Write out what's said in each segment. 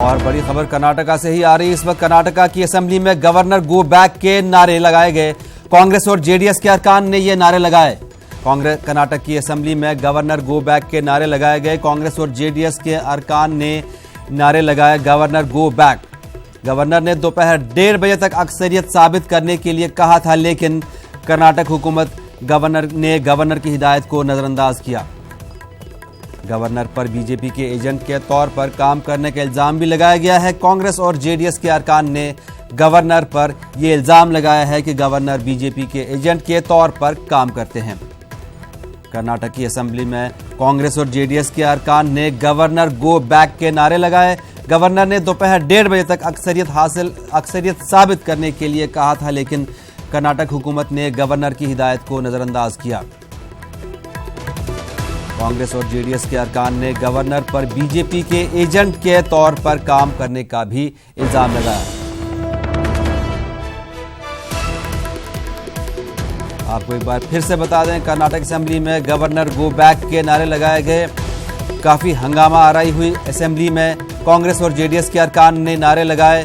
और बड़ी खबर कर्नाटका से ही आ रही है। इस वक्त कर्नाटका की असेंबली में गवर्नर गो बैक के नारे लगाए गए। कांग्रेस और जेडीएस के अरकान ने ये नारे लगाए। कांग्रेस कर्नाटक की असेंबली में गवर्नर गो बैक के नारे लगाए गए। कांग्रेस और जेडीएस के अरकान ने नारे लगाए गवर्नर गो बैक। गवर्नर ने दोपहर 1:30 बजे तक अक्सरियत साबित करने के लिए कहा था, लेकिन कर्नाटक हुकूमत गवर्नर की हिदायत को नजरअंदाज किया। गवर्नर पर बीजेपी के एजेंट के तौर पर काम करने का इल्जाम भी लगाया गया है। कांग्रेस और जेडीएस के अरकान ने गवर्नर पर यह इल्जाम लगाया है कि गवर्नर बीजेपी के एजेंट के तौर पर काम करते हैं। कर्नाटक की असेंबली में कांग्रेस और जेडीएस के अरकान ने गवर्नर गो बैक के नारे लगाए। गवर्नर ने दोपहर 1:30 बजे तक अक्सरियत साबित करने के लिए कहा था, लेकिन कर्नाटक हुकूमत ने गवर्नर की हिदायत को नजरअंदाज किया। कांग्रेस और जेडीएस के अरकान ने गवर्नर पर बीजेपी के एजेंट के तौर पर काम करने का भी इल्जाम लगाया। आपको एक बार फिर से बता दें, कर्नाटक असेंबली में गवर्नर गो बैक के नारे लगाए गए। काफी हंगामा आराई हुई असेंबली में। कांग्रेस और जेडीएस के अरकान ने नारे लगाए।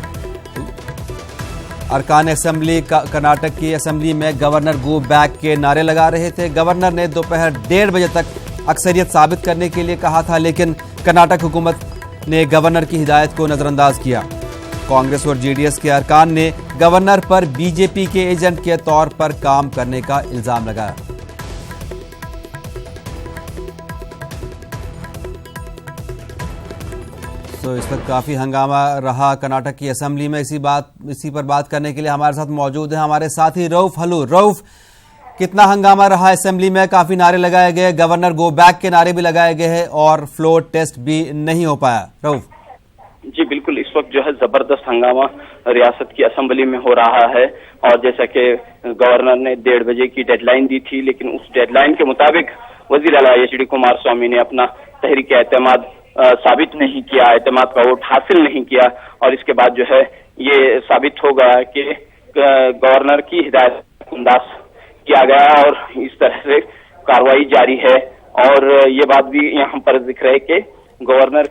अरकान असेंबली कर्नाटक की असेंबली में गवर्नर गो बैक के नारे लगा रहे थे। गवर्नर ने दोपहर 1:30 बजे तक अक्सरियत साबित करने के लिए कहा था, लेकिन कर्नाटक हुकूमत ने गवर्नर की हिदायत को नजरअंदाज किया। कांग्रेस और जेडीएस के अरकान ने गवर्नर पर बीजेपी के एजेंट के तौर पर काम करने का इल्जाम लगाया। तो इस वक्त काफी हंगामा रहा कर्नाटक की असेंबली में। इसी पर बात करने के लिए हमारे साथ मौजूद है हमारे साथी रऊफ। हेलो रऊफ, कितना हंगामा रहा असेंबली में? काफी नारे लगाए गए, गवर्नर गो बैक के नारे भी लगाए गए हैं और फ्लोर टेस्ट भी नहीं हो पाया। रऊफ जी बिल्कुल, इस वक्त जो है जबरदस्त हंगामा रियासत की असेंबली में हो रहा है। और जैसा कि गवर्नर ने 1:30 बजे की डेडलाइन दी थी, लेकिन उस डेडलाइन के मुताबिक वजीर आला एच.डी. कुमारस्वामी ने अपना तहरीक एतमाद साबित नहीं किया, एतमाद का वोट हासिल नहीं किया। और इसके बाद जो है ये साबित हो गया कि गवर्नर की हिदायत अंदाज किया गया और इस तरह से कार्रवाई जारी है। और ये बात भी यहाँ पर जिक्र है कि गवर्नर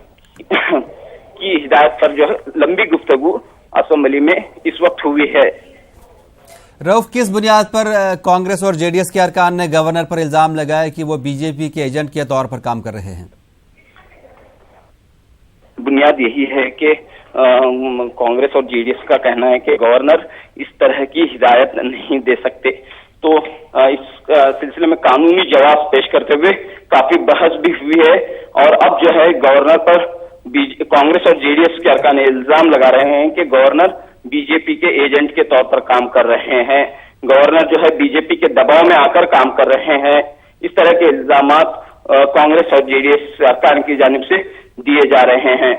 की हिदायत पर जो है लंबी गुफ्तगू असेंबली में इस वक्त हुई है। रऊफ, किस बुनियाद पर कांग्रेस और जेडीएस के अरकान ने गवर्नर पर इल्जाम लगाया कि वो बीजेपी के एजेंट के तौर पर काम कर रहे हैं? बुनियाद यही है कि कांग्रेस और जेडीएस का कहना है कि गवर्नर इस तरह की हिदायत नहीं दे सकते। तो इस सिलसिले में कानूनी जवाब पेश करते हुए काफी बहस भी हुई है। और अब जो है गवर्नर पर कांग्रेस और जेडीएस के अरकान इल्जाम लगा रहे हैं कि गवर्नर बीजेपी के एजेंट के तौर पर काम कर रहे हैं। गवर्नर जो है बीजेपी के दबाव में आकर काम कर रहे हैं। इस तरह के इल्जामात कांग्रेस और जेडीएस अरकान की जानिब से दिए जा रहे हैं।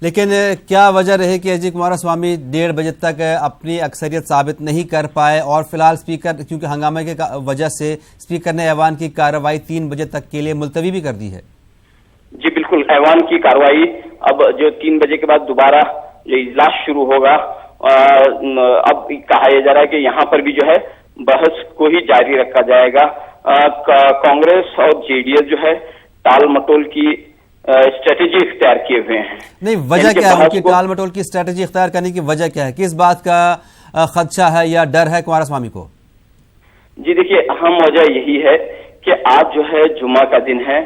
लेकिन क्या वजह रही कि एच.डी. कुमारस्वामी 1:30 बजे तक अपनी अक्सरियत साबित नहीं कर पाए? और फिलहाल स्पीकर, क्योंकि हंगामे के वजह से स्पीकर ने ऐवान की कार्रवाई 3 बजे तक के लिए मुलतवी भी कर दी है। जी बिल्कुल, ऐवान की कार्रवाई अब जो 3 बजे के बाद दोबारा जो इजलास शुरू होगा, अब कहा जा रहा है कि यहाँ पर भी जो है बहस को ही जारी रखा जाएगा। कांग्रेस और जेडीएस जो है टाल मटोल की स्ट्रेटेजी इख्तियार किए हुए हैं। नहीं, वजह क्या है उनकी टाल मटोल की स्ट्रेटेजी इख्तियार करने की? वजह क्या है? किस बात का खदशा है या डर है कुमारस्वामी को? जी देखिए, अहम वजह यही है कि आज जो है जुमा का दिन है।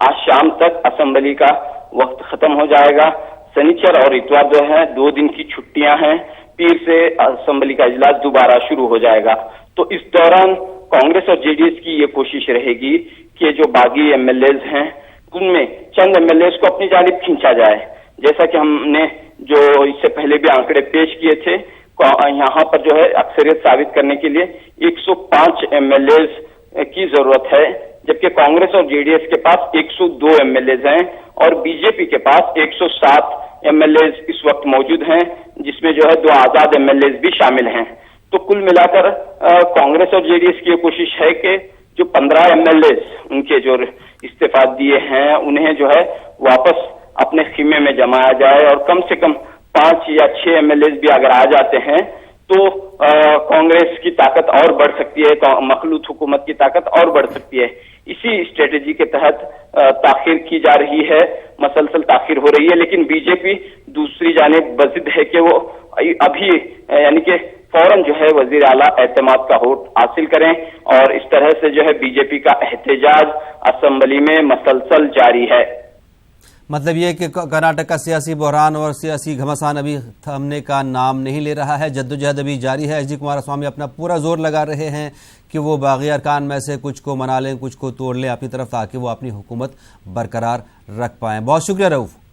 आज शाम तक असेंबली का वक्त खत्म हो जाएगा। शनिचर और इतवार जो है 2 दिन की छुट्टियां हैं। पीर से असेंबली का इजलास दोबारा शुरू हो जाएगा। तो इस दौरान कांग्रेस और जेडीएस की ये कोशिश रहेगी कि जो बागी एमएलएज हैं उनमें चंद एमएलएज को अपनी जानिब खींचा जाए। जैसा कि हमने जो इससे पहले भी आंकड़े पेश किए थे, यहाँ पर जो है अक्सरियत साबित करने के लिए 105 एमएलएज की जरूरत है, जबकि कांग्रेस और जेडीएस के पास 102 एमएलएज हैं और बीजेपी के पास 107 एमएलएज इस वक्त मौजूद हैं, जिसमें जो है 2 आजाद एमएलएज भी शामिल हैं। तो कुल मिलाकर कांग्रेस और जेडीएस की कोशिश है कि जो 15 एमएलएज उनके जो इस्तीफा दिए हैं उन्हें जो है वापस अपने खीमे में जमाया जाए। और कम से कम 5 या 6 एमएलएज भी अगर आ जाते हैं तो कांग्रेस की ताकत और बढ़ सकती है, मखलूत हुकूमत की ताकत और बढ़ सकती है। इसी स्ट्रेटेजी के तहत ताखिर की जा रही है, मसलसल ताखिर हो रही है। लेकिन बीजेपी दूसरी जानिब बजिद है कि वो अभी यानी कि फौरन जो है वजीर आला एतमाद का वोट हासिल करें, और इस तरह से जो है बीजेपी का एहतजाज असेंबली में मसलसल जारी है। मतलब ये कि कर्नाटक का सियासी बहरान और सियासी घमासान अभी थमने का नाम नहीं ले रहा है, जद्दोजहद अभी जारी है। एच.डी. कुमारस्वामी अपना पूरा जोर लगा रहे हैं कि वो बागी अरकान में से कुछ को मना लें, कुछ को तोड़ लें अपनी तरफ, ताकि वो अपनी हुकूमत बरकरार रख पाएं। बहुत शुक्रिया रऊफ।